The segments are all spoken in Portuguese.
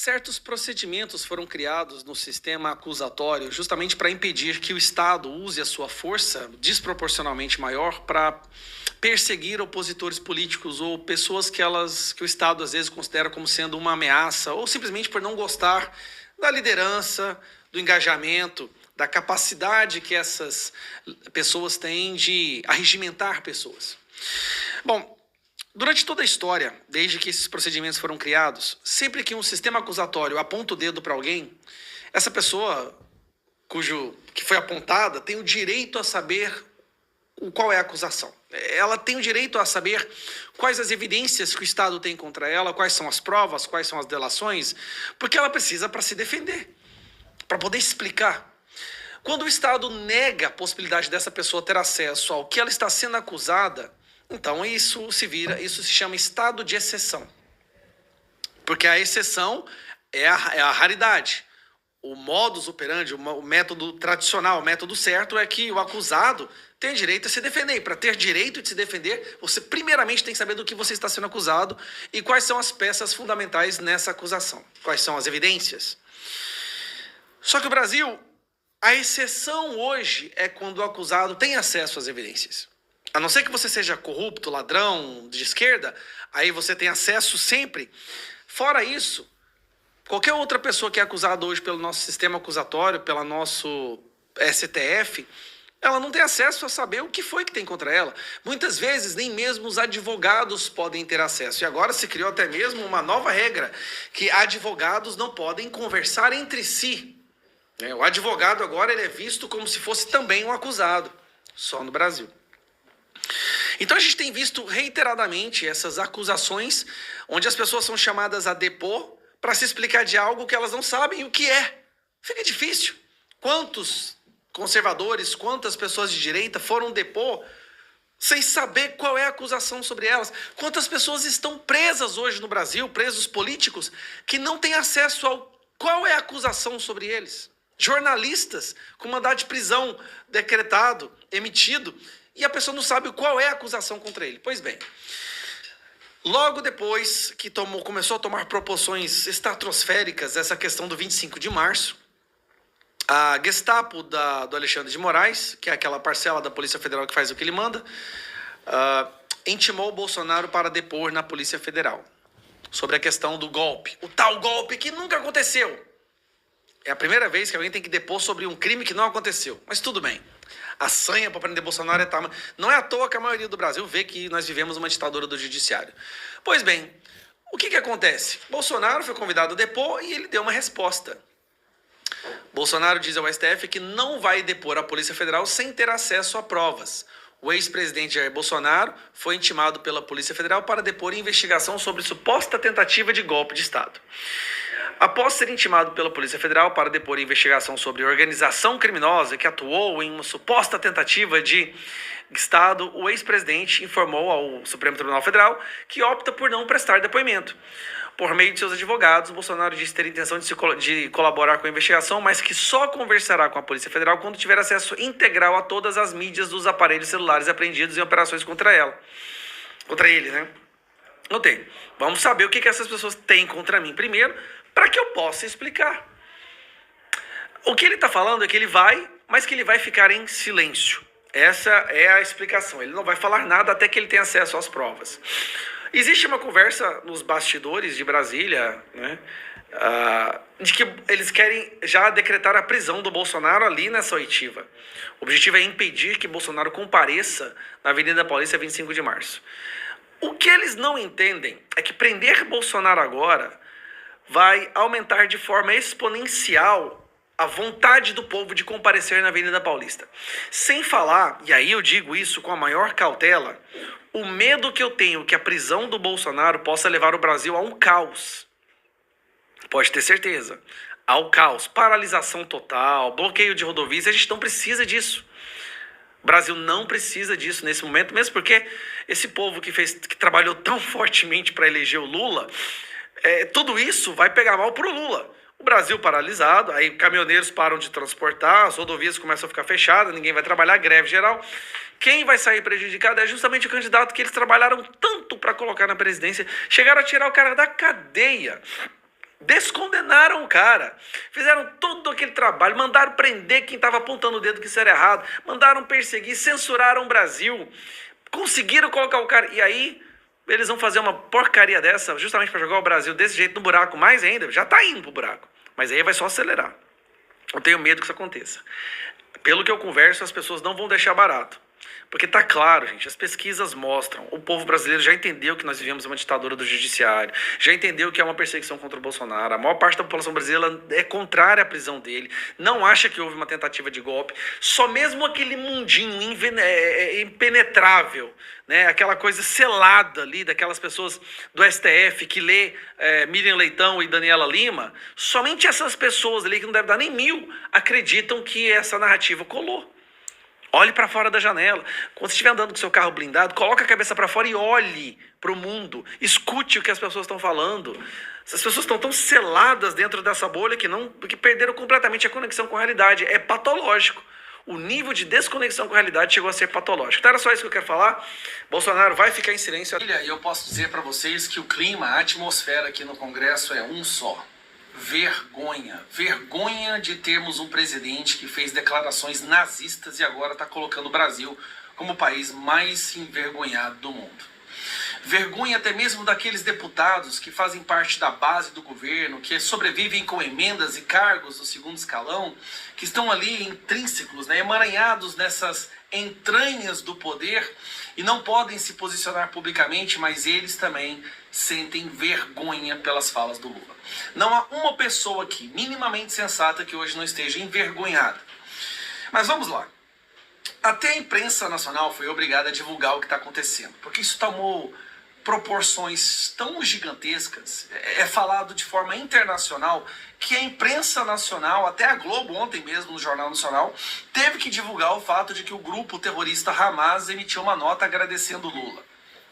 Certos procedimentos foram criados no sistema acusatório justamente para impedir que o Estado use a sua força desproporcionalmente maior para perseguir opositores políticos ou pessoas que o Estado às vezes considera como sendo uma ameaça, ou simplesmente por não gostar da liderança, do engajamento, da capacidade que essas pessoas têm de arregimentar pessoas. Bom, durante toda a história, desde que esses procedimentos foram criados, sempre que um sistema acusatório aponta o dedo para alguém, essa pessoa que foi apontada tem o direito a saber qual é a acusação. Ela tem o direito a saber quais as evidências que o Estado tem contra ela, quais são as provas, quais são as delações, porque ela precisa para se defender, para poder explicar. Quando o Estado nega a possibilidade dessa pessoa ter acesso ao que ela está sendo acusada, então isso se chama estado de exceção. Porque a exceção é a raridade. O modus operandi, o método tradicional, o método certo é que o acusado tem direito a se defender. E para ter direito de se defender, você primeiramente tem que saber do que você está sendo acusado e quais são as peças fundamentais nessa acusação. Quais são as evidências. Só que o Brasil, a exceção hoje é quando o acusado tem acesso às evidências. A não ser que você seja corrupto, ladrão, de esquerda, aí você tem acesso sempre. Fora isso, qualquer outra pessoa que é acusada hoje pelo nosso sistema acusatório, pelo nosso STF, ela não tem acesso a saber o que foi que tem contra ela. Muitas vezes, nem mesmo os advogados podem ter acesso. E agora se criou até mesmo uma nova regra, que advogados não podem conversar entre si. O advogado agora ele é visto como se fosse também um acusado, só no Brasil. Então a gente tem visto reiteradamente essas acusações onde as pessoas são chamadas a depor para se explicar de algo que elas não sabem o que é. Fica difícil. Quantos conservadores, quantas pessoas de direita foram depor sem saber qual é a acusação sobre elas? Quantas pessoas estão presas hoje no Brasil, presos políticos, que não têm acesso ao qual é a acusação sobre eles? Jornalistas com mandado de prisão decretado, emitido, e a pessoa não sabe qual é a acusação contra ele. Pois bem, logo depois que começou a tomar proporções estratosféricas essa questão do 25 de março, a Gestapo do Alexandre de Moraes, que é aquela parcela da Polícia Federal que faz o que ele manda, intimou o Bolsonaro para depor na Polícia Federal sobre a questão do golpe. O tal golpe que nunca aconteceu. É a primeira vez que alguém tem que depor sobre um crime que não aconteceu. Mas tudo bem. A sanha para prender Bolsonaro é tal. Não é à toa que a maioria do Brasil vê que nós vivemos uma ditadura do judiciário. Pois bem, o que acontece? Bolsonaro foi convidado a depor e ele deu uma resposta. Bolsonaro diz ao STF que não vai depor a Polícia Federal sem ter acesso a provas. O ex-presidente Jair Bolsonaro foi intimado pela Polícia Federal para depor em investigação sobre suposta tentativa de golpe de Estado. Após ser intimado pela Polícia Federal para depor investigação sobre organização criminosa que atuou em uma suposta tentativa de Estado, o ex-presidente informou ao Supremo Tribunal Federal que opta por não prestar depoimento. Por meio de seus advogados, Bolsonaro disse ter intenção de colaborar com a investigação, mas que só conversará com a Polícia Federal quando tiver acesso integral a todas as mídias dos aparelhos celulares apreendidos em operações contra ele, né? Notei. Vamos saber o que essas pessoas têm contra mim primeiro, para que eu possa explicar. O que ele está falando é que ele vai, mas que ele vai ficar em silêncio. Essa é a explicação. Ele não vai falar nada até que ele tenha acesso às provas. Existe uma conversa nos bastidores de Brasília, né, de que eles querem já decretar a prisão do Bolsonaro ali nessa oitiva. O objetivo é impedir que Bolsonaro compareça na Avenida Paulista 25 de março. O que eles não entendem é que prender Bolsonaro agora vai aumentar de forma exponencial a vontade do povo de comparecer na Avenida Paulista. Sem falar, e aí eu digo isso com a maior cautela, o medo que eu tenho que a prisão do Bolsonaro possa levar o Brasil a um caos. Pode ter certeza. Ao caos, paralisação total, bloqueio de rodovias, a gente não precisa disso. O Brasil não precisa disso nesse momento, mesmo porque esse povo que trabalhou tão fortemente para eleger o Lula, tudo isso vai pegar mal para o Lula. O Brasil paralisado, aí caminhoneiros param de transportar, as rodovias começam a ficar fechadas, ninguém vai trabalhar, greve geral. Quem vai sair prejudicado é justamente o candidato que eles trabalharam tanto para colocar na presidência. Chegaram a tirar o cara da cadeia. Descondenaram o cara, fizeram todo aquele trabalho, mandaram prender quem estava apontando o dedo que isso era errado, mandaram perseguir, censuraram o Brasil, conseguiram colocar o cara, e aí eles vão fazer uma porcaria dessa justamente para jogar o Brasil desse jeito no buraco, mais ainda, já tá indo pro buraco, mas aí vai só acelerar. Eu tenho medo que isso aconteça. Pelo que eu converso, as pessoas não vão deixar barato. Porque tá claro, gente, as pesquisas mostram, o povo brasileiro já entendeu que nós vivemos uma ditadura do judiciário, já entendeu que é uma perseguição contra o Bolsonaro, a maior parte da população brasileira é contrária à prisão dele, não acha que houve uma tentativa de golpe, só mesmo aquele mundinho impenetrável, né, aquela coisa selada ali daquelas pessoas do STF que lê Miriam Leitão e Daniela Lima, somente essas pessoas ali, que não devem dar nem 1.000, acreditam que essa narrativa colou. Olhe para fora da janela. Quando você estiver andando com seu carro blindado, coloque a cabeça para fora e olhe para o mundo. Escute o que as pessoas estão falando. Essas pessoas estão tão seladas dentro dessa bolha que perderam completamente a conexão com a realidade. É patológico. O nível de desconexão com a realidade chegou a ser patológico. Então era só isso que eu quero falar. Bolsonaro vai ficar em silêncio. E eu posso dizer para vocês que o clima, a atmosfera aqui no Congresso é um só. Vergonha. Vergonha de termos um presidente que fez declarações nazistas e agora está colocando o Brasil como o país mais envergonhado do mundo. Vergonha até mesmo daqueles deputados que fazem parte da base do governo, que sobrevivem com emendas e cargos do segundo escalão, que estão ali intrínsecos, né, emaranhados nessas entranhas do poder e não podem se posicionar publicamente, mas eles também sentem vergonha pelas falas do Lula. Não há uma pessoa aqui minimamente sensata que hoje não esteja envergonhada. Mas vamos lá. Até a imprensa nacional foi obrigada a divulgar o que está acontecendo, porque isso tomou proporções tão gigantescas, é falado de forma internacional, que a imprensa nacional, até a Globo ontem mesmo no Jornal Nacional, teve que divulgar o fato de que o grupo terrorista Hamas emitiu uma nota agradecendo Lula.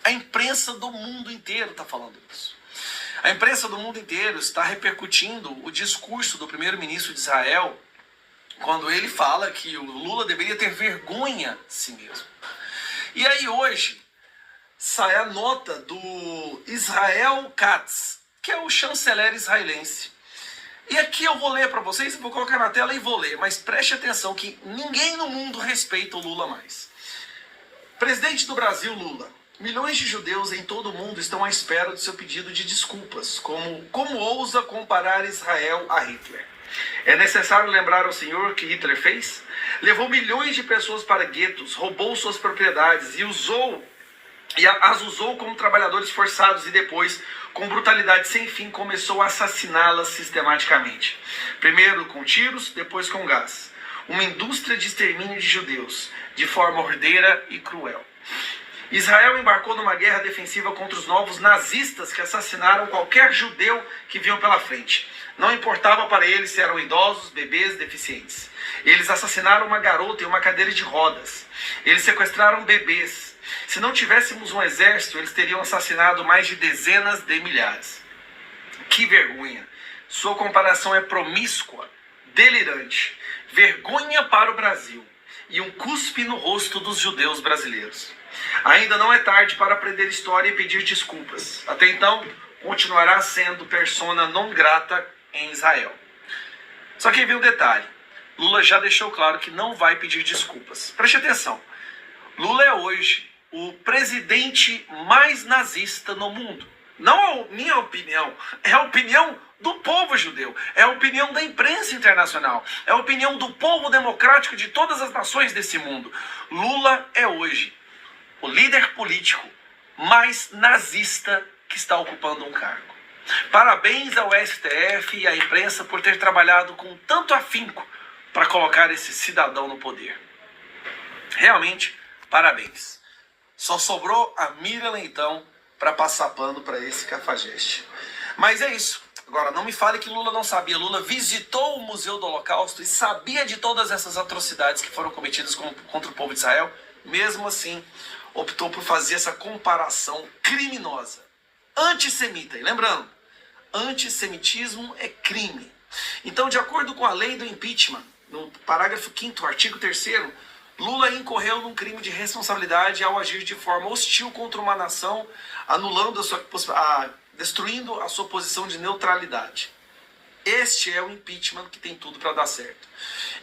A imprensa do mundo inteiro está falando isso. A imprensa do mundo inteiro está repercutindo o discurso do primeiro-ministro de Israel, quando ele fala que o Lula deveria ter vergonha de si mesmo. E aí hoje sai a nota do Israel Katz, que é o chanceler israelense. E aqui eu vou ler para vocês, vou colocar na tela e vou ler, mas preste atenção que ninguém no mundo respeita o Lula mais. Presidente do Brasil, Lula. Milhões de judeus em todo o mundo estão à espera do seu pedido de desculpas, como ousa comparar Israel a Hitler. É necessário lembrar ao senhor que Hitler fez? Levou milhões de pessoas para guetos, roubou suas propriedades e as usou como trabalhadores forçados e depois, com brutalidade sem fim, começou a assassiná-las sistematicamente. Primeiro com tiros, depois com gás. Uma indústria de extermínio de judeus, de forma ordeira e cruel. Israel embarcou numa guerra defensiva contra os novos nazistas que assassinaram qualquer judeu que viam pela frente. Não importava para eles se eram idosos, bebês, deficientes. Eles assassinaram uma garota em uma cadeira de rodas. Eles sequestraram bebês. Se não tivéssemos um exército, eles teriam assassinado mais de dezenas de milhares. Que vergonha! Sua comparação é promíscua, delirante. Vergonha para o Brasil. E um cuspe no rosto dos judeus brasileiros. Ainda não é tarde para aprender história e pedir desculpas. Até então, continuará sendo persona non grata em Israel. Só que aí vem um detalhe. Lula já deixou claro que não vai pedir desculpas. Preste atenção. Lula é hoje o presidente mais nazista no mundo. Não é a minha opinião, é a opinião do povo judeu, é a opinião da imprensa internacional, é a opinião do povo democrático de todas as nações desse mundo. Lula é hoje o líder político mais nazista que está ocupando um cargo. Parabéns ao STF e à imprensa por ter trabalhado com tanto afinco para colocar esse cidadão no poder. Realmente, parabéns. Só sobrou a Miriam Leitão para passar pano para esse cafajeste. Mas é isso. Agora, não me fale que Lula não sabia. Lula visitou o Museu do Holocausto e sabia de todas essas atrocidades que foram cometidas contra o povo de Israel. Mesmo assim, optou por fazer essa comparação criminosa. Antissemita. E lembrando, antissemitismo é crime. Então, de acordo com a lei do impeachment, no parágrafo 5º, artigo 3º, Lula incorreu num crime de responsabilidade ao agir de forma hostil contra uma nação, anulando destruindo a sua posição de neutralidade. Este é o impeachment que tem tudo para dar certo.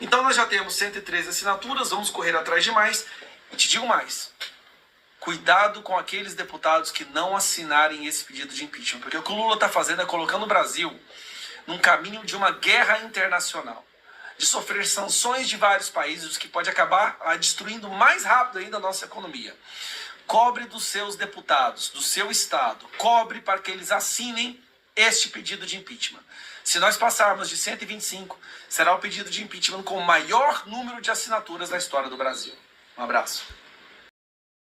Então nós já temos 113 assinaturas, vamos correr atrás de mais. E te digo mais, cuidado com aqueles deputados que não assinarem esse pedido de impeachment, porque o que o Lula está fazendo é colocando o Brasil num caminho de uma guerra internacional, de sofrer sanções de vários países, o que pode acabar destruindo mais rápido ainda a nossa economia. Cobre dos seus deputados, do seu estado, cobre para que eles assinem este pedido de impeachment. Se nós passarmos de 125, será o pedido de impeachment com o maior número de assinaturas da história do Brasil. Um abraço.